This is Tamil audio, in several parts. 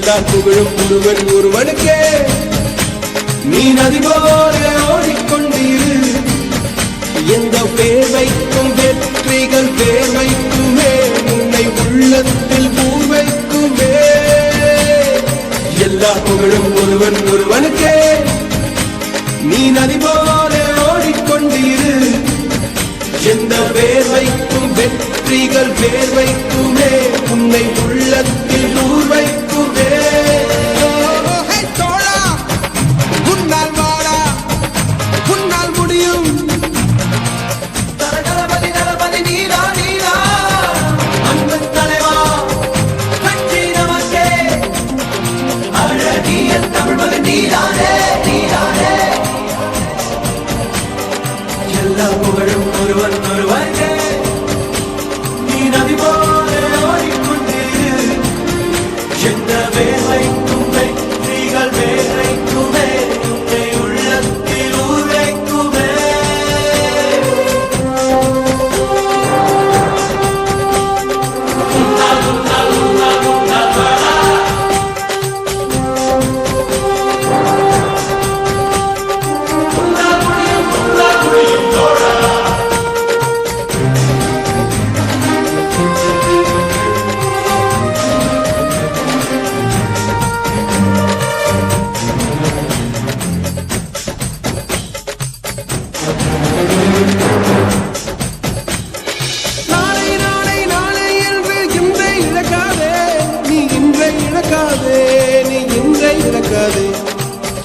எல்லா புகழும் ஒருவன் ஒருவனுக்கே. நீ நதி போல ஓடிக்கொண்டிரு. எந்த வேர்வைக்கும் வெற்றிகள் வேர்வைக்குமே, உன்னை உள்ளத்தில் பூர்வைக்குமே. எல்லா புகழும் ஒருவன் ஒருவனுக்கே. நீ நதி போல ஓடிக்கொண்டிரு. எந்த வேர்வைக்கும் வெற்றிகள் வேர்வைக்குமே, உன்னை உள்ளத்தில் பூர்வைக்குமே. எல்லா புகழும் ஒருவன் ஒருவனுக்கே. நீ நதி போல ஓடிக்கொண்டிரு. எந்த வேர்வைக்கும் வெற்றிகள் வேர்வைக்குமே, உன்னை உள்ளத்தில் ஊர்வைக்குமே.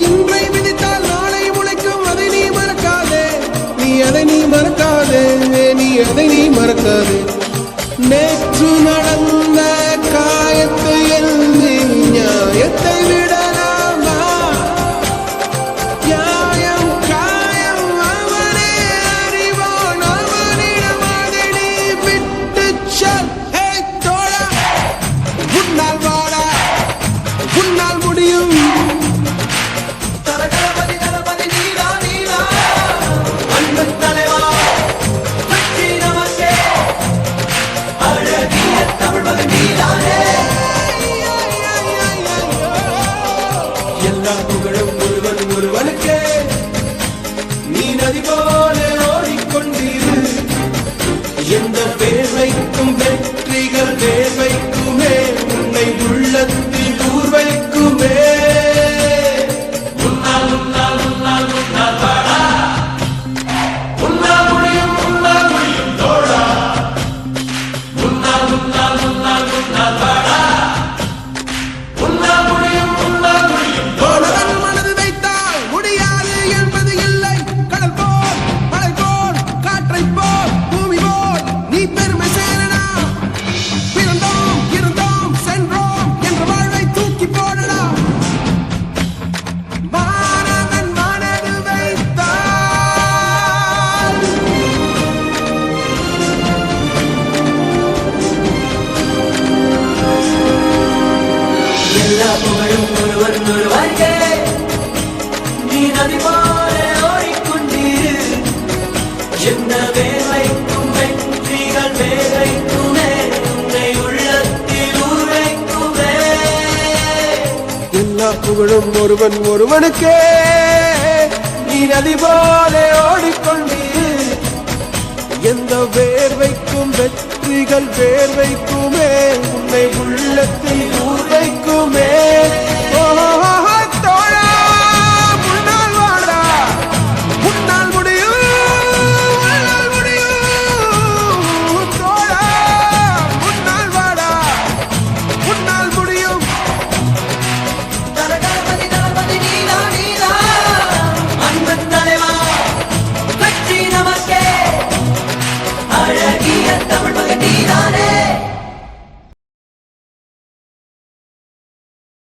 இன்றை விதித்தால் நாளை முளைக்கும், அதை நீ மறக்காதே. நீ அதை நீ மறக்காதே, நீ அதை நீ மறக்காதே. நேற்று நடந்த காயத்தை எழுதி நியாயத்தை விடலாமா? நியாயம் காயம் அவனே அறிவான், அவனிடம் அதை நீ விட்டு சொல். ஹே தோழா, உன்னால் வாழ உன்னால் முடியும். எல்லா புகழும் ஒருவன் ஒருவனுக்கே. நீ நதி போல ஓடிக்கொண்டிரு. எந்த வேர்வைக்கும் வெற்றிகள் வேர்வைக்குமே, உன்னை உள்ளத்தில் ஊர்வைக்குமே. எல்லா புகழும் ஒருவன் ஒருவனுக்கே. நீ நதி போல ஓடிக்கொண்டிரு. எந்த வேர்வைக்கும் வெற்றிகள் வேர்வைக்குமே, உன்னை உள்ளத்தில் ஊர்வைக்குமே. எல்லா புகழும் ஒருவன் ஒருவனுக்கே. நீ நதி போல ஓடிக்கொண்டிரு. எந்த வேர்வைக்கும் வெற்றிகள் வேர்வைக்குமே, உன்னை உள்ளத்தில் ஊர்வைக்குமே.